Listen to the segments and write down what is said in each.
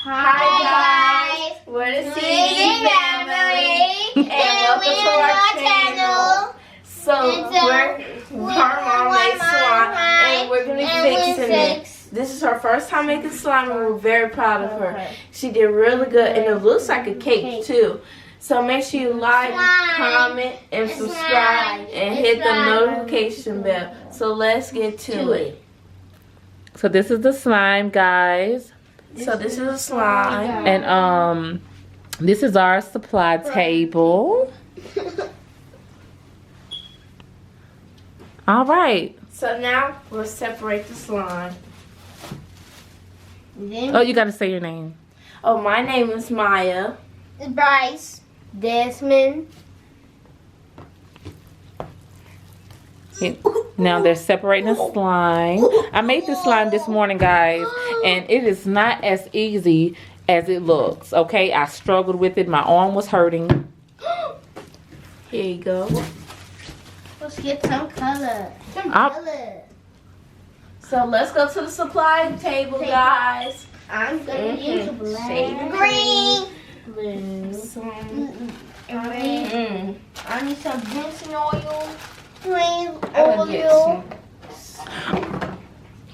Hi guys, we're the CD family, and welcome to our channel. So we're our mom made slime, and we're gonna be fixing it. This is her first time making slime, and we're very proud of her. She did really good, and it looks like a cake too. So make sure you like, comment, and subscribe, and hit the notification bell. So let's get to it. So this is the slime, guys. So this is a slime. And this is our supply table. All right. So now we'll separate the slime. Oh, you gotta say your name. Oh, my name is Maya. Bryce. Desmond. Now they're separating the slime. I made this slime this morning, guys, and it is not as easy as it looks. Okay, I struggled with it. My arm was hurting. Here you go. Let's get some color. So let's go to the supply table, guys. I'm gonna use black. Shaving Green. Blue. Some Red. I need some rinsing oil. Green I'm gonna get oil. some.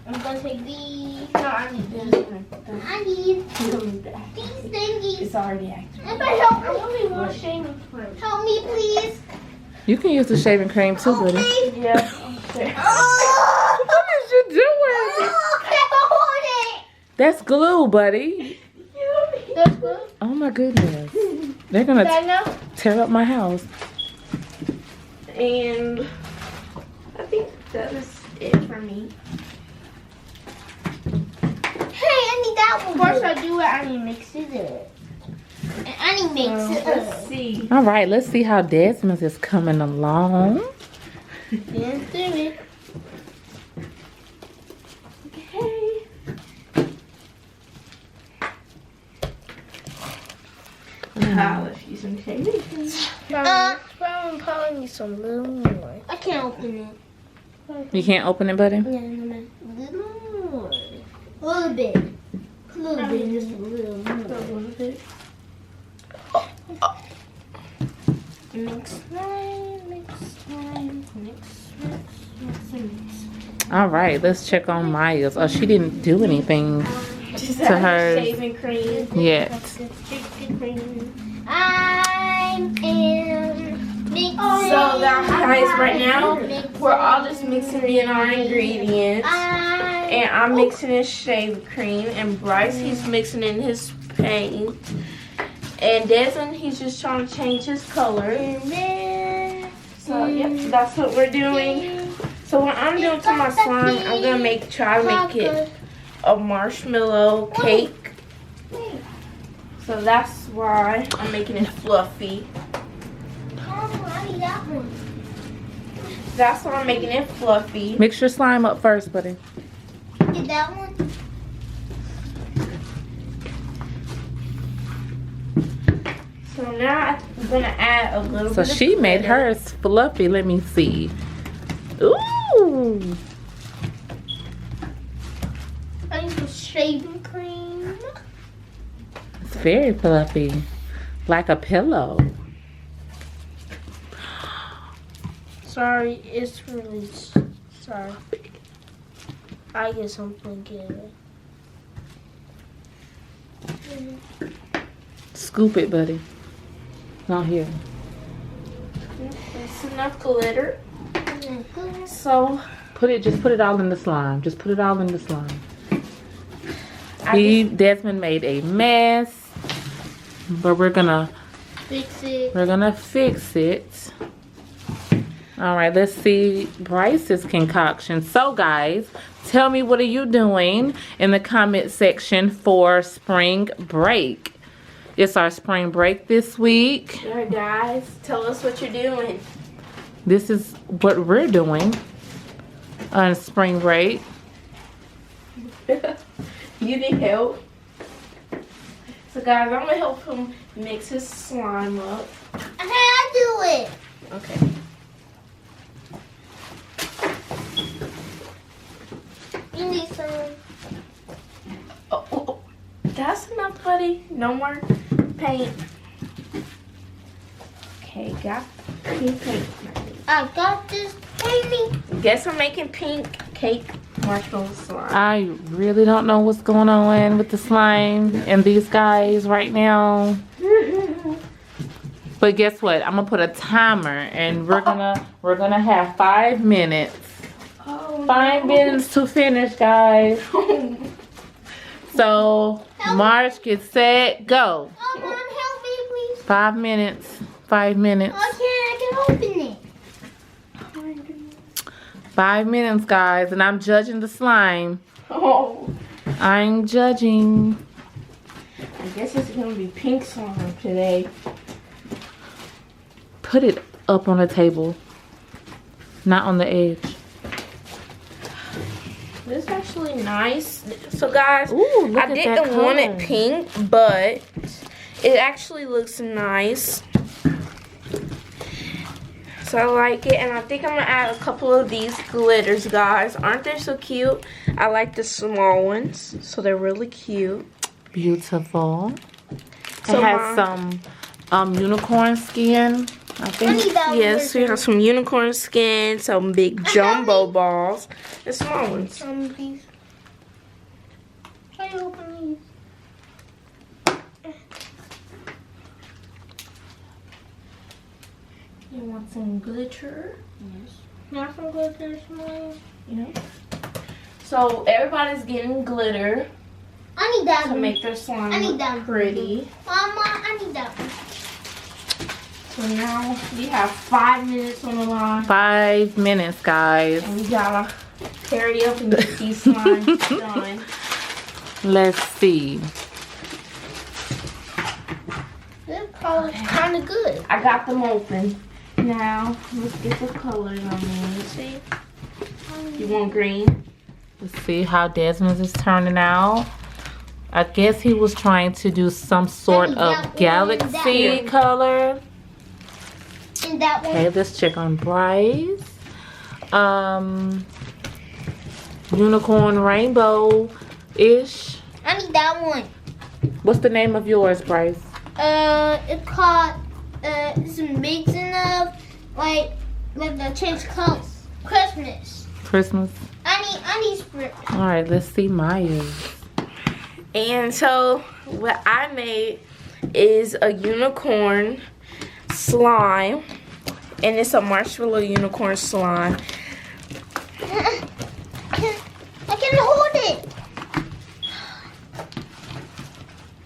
I'm gonna take these. No, I need this one. I need You don't need that. these thingies. It's already active. Anybody help me? I only want shaving cream. Help me, please. You can use the shaving cream too, buddy. Okay. Yeah. Oh, What is you doing? hold it. That's glue, buddy. That's good. Oh my goodness. They're gonna Now? tear up my house. And I think that is it for me. Hey, I need that one. First I do it, I need to mix it up. And I need to mix it Let's up. see. All right, let's see how Desmond is coming along. Let's do it. Okay. Let's use some shaving cream. Probably need some little more. I can't open it. You can't open it, buddy? Yeah, no. Little more. A little bit. A little bit, just a little more. A little bit. Mix slime, mix slime, mix. All right, let's check on Maya's. Oh, she didn't do anything Just to add her shaving cream. yet. I'm in mixing. So guys, right now we're all just mixing in our ingredients, and I'm mixing in shaving cream, and Bryce he's mixing in his paint, and Desmond he's just trying to change his color. So yep, that's what we're doing. So what I'm doing to my slime, I'm gonna try to make it a marshmallow cake. So that's why I'm making it fluffy. That's why I'm making it fluffy. Mix your slime up first, buddy. Get that one. So now I'm gonna add a little So bit of she made glitter. hers fluffy. Let me see. Ooh. I need some shaving cream. It's very fluffy. Like a pillow. Sorry, it's really sorry. I get something good. Scoop it, buddy. Not here. That's enough glitter. So Just put it all in the slime. Just put it all in the slime. I Desmond made a mess. But we're gonna Fix it. fix it. All right, let's see Bryce's concoction. So guys, tell me, what are you doing in the comment section for spring break? It's our spring break this week. All right, guys, tell us what you're doing. This is what we're doing on spring break. You need help. So guys, I'm gonna help him mix his slime up. I do it. Okay. You need some. Oh, that's enough, buddy. No more paint. Okay, got pink paint. I got this baby. Guess we're making pink cake marshmallow slime. I really don't know what's going on with the slime and these guys right now. But guess what? I'm gonna put a timer and we're gonna have 5 minutes. Oh, 5 minutes to finish, guys. So March, get set, go. Oh, Mom, help me, please. 5 minutes. 5 minutes. I can open it. 5 minutes, guys, and I'm judging the slime. Oh. I'm judging. I guess it's gonna be pink slime today. Put it up on the table, not on the edge. This is actually nice. So guys, Ooh, look I at that didn't want it color. pink, but it actually looks nice. So I like it, and I think I'm gonna add a couple of these glitters, guys. Aren't they so cute? I like the small ones, so they're really cute. Beautiful. So It has some unicorn skin, I I think. need that Yes, we one. have some unicorn skin, some big jumbo balls, and small ones. Some of these. Try to open these. You want some glitter? Yes. Not some glitter, small. Yeah. So everybody's getting glitter I need that to one. make their slime I need look that. pretty. Mama, I need that one. So now we have 5 minutes on the line, 5 minutes, guys. and we gotta hurry up and get these slimes done. Let's see. This color's kind of good. I got them open. Now let's get the colors on there. See? You want green? Let's see how Desmond is turning out. I guess he was trying to do some sort of galaxy color. And that one. Okay, let's check on Bryce. Unicorn rainbow-ish. I need that one. What's the name of yours, Bryce? It's called, it's mixing of, like the change colors. Christmas. Christmas. I need spring. All right, let's see Maya's. And so what I made is a unicorn slime, and it's a marshmallow unicorn slime. I can hold it.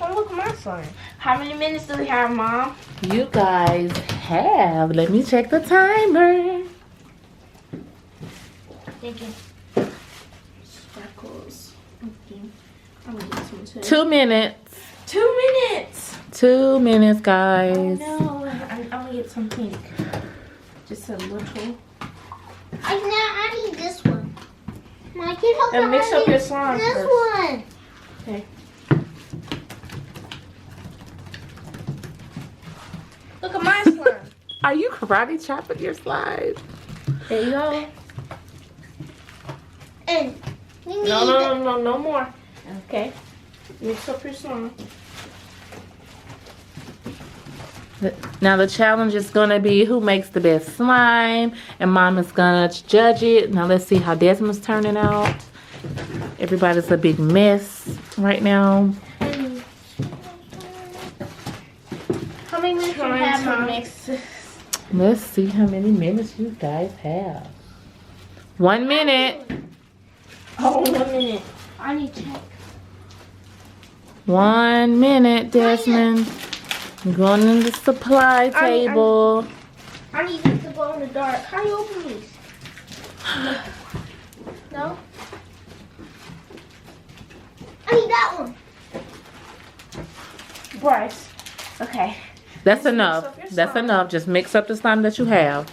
Oh, look at my slime. How many minutes do we have, Mom? You guys have, let me check the timer. Thank you. Speckles. Okay. I'm gonna get some too. 2 minutes. 2 minutes. 2 minutes, guys. No, I'm gonna get some pink. Just a little. I need this one. I can help And you. mix I up need your slime This first. one. Okay. Look at my slime. Are you karate chopping your slide? There you go. And we need No more. Okay. Mix up your slime. Now the challenge is gonna be who makes the best slime, and Mom is gonna judge it. Now let's see how Desmond's turning out. Everybody's a big mess right now. How many minutes you Trying have, to Mom? mix this. Let's see how many minutes you guys have. 1 minute. Oh, 1 minute. I need to check. 1 minute, Desmond. You're going in the supply table. I need this to go in the dark. How do you open these? No? I need that one. Bryce. Okay. That's Mix up enough. your That's slime. enough. Just mix up the slime that you have.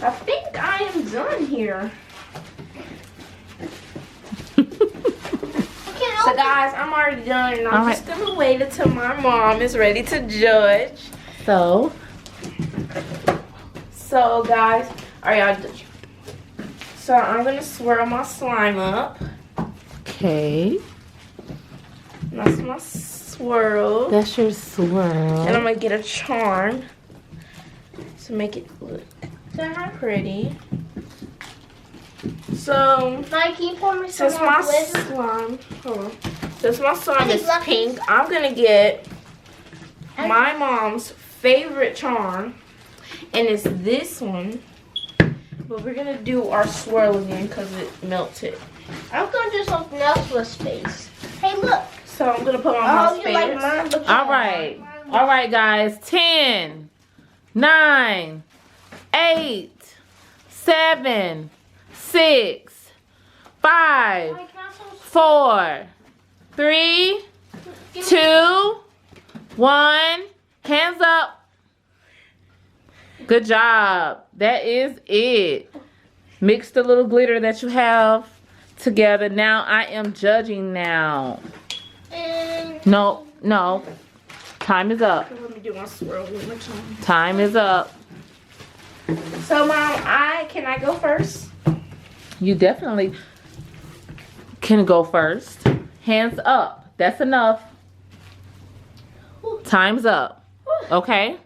I think I am done here. So guys, I'm already done, and I'm just gonna wait until my mom is ready to judge. So, Guys, are y'all? So I'm gonna swirl my slime up. Okay. That's my swirl. That's your swirl. And I'm gonna get a charm to make it look pretty. So Mike, can you pour me some since more my glitter? slime, hold on. Since my slime Any is fluffies? pink, I'm gonna get my mom's favorite charm, and it's this one. But we're gonna do our swirl again because it melted. I'm gonna do something else with space. Hey, look. So I'm gonna put on Oh, my you like favorites. mine? Look All at right. mine. All right, guys. 10, 9, 8, 7, 6, 5, Mike, not so 4, 3, 2, 1. Hands up. Good job. That is it. Mix the little glitter that you have together. Now I am judging now. And No. Time is up. Let me do my swirl one more time. Time is up. So Mom, can I go first? You definitely can go first. Hands up. That's enough. Time's up. Okay?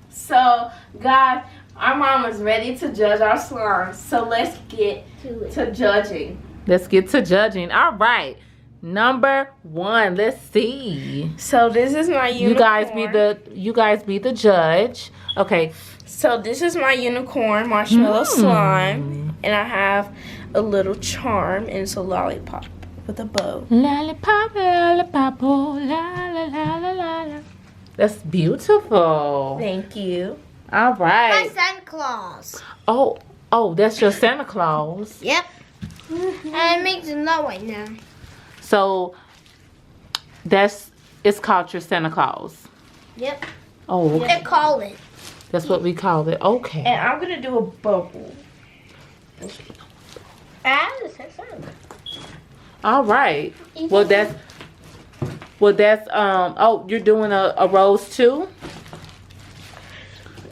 So guys, our mom is ready to judge our slime. So let's get to judging. Let's get to judging. All right. Number 1. Let's see. So this is my unicorn. You guys be the judge. Okay. So this is my unicorn marshmallow slime, and I have a little charm, and it's a lollipop with a bow. Lollipop, lollipop, oh, la la la la la la. That's beautiful. Thank you. All my right. Santa Claus. Oh, that's your Santa Claus. Yep. And it makes it low right now. So it's called your Santa Claus. Yep. Oh, What they call it. that's what we call it. Okay. And I'm gonna do a bubble. All right. Well, that's oh, you're doing a rose too?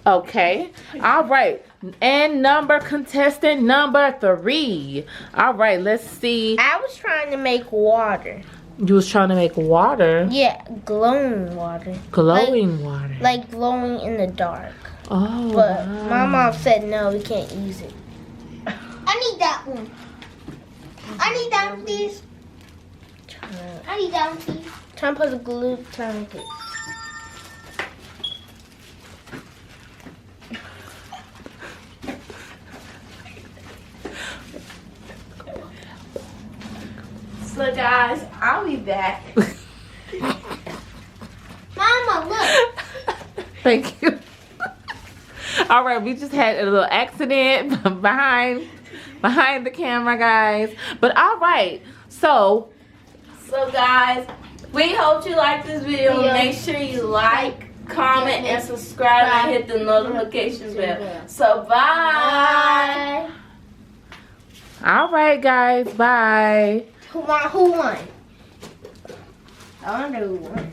Okay. All right. And contestant number 3. All right, let's see. I was trying to make water. You was trying to make water. Yeah, glowing water. Glowing water. Like glowing in the dark. Oh, But wow. my mom said no, we can't use it. I need that one. I need that one, please. I need that one, please. Trying to put the glue tourniquet. So guys, I'll be back. Mama, look. Thank you. All right, we just had a little accident behind the camera, guys. But all right, so guys, we hope you like this video. Make sure you like, comment, and subscribe, and hit the notification bell. So bye. all right, guys, bye. Who won? I wonder who won.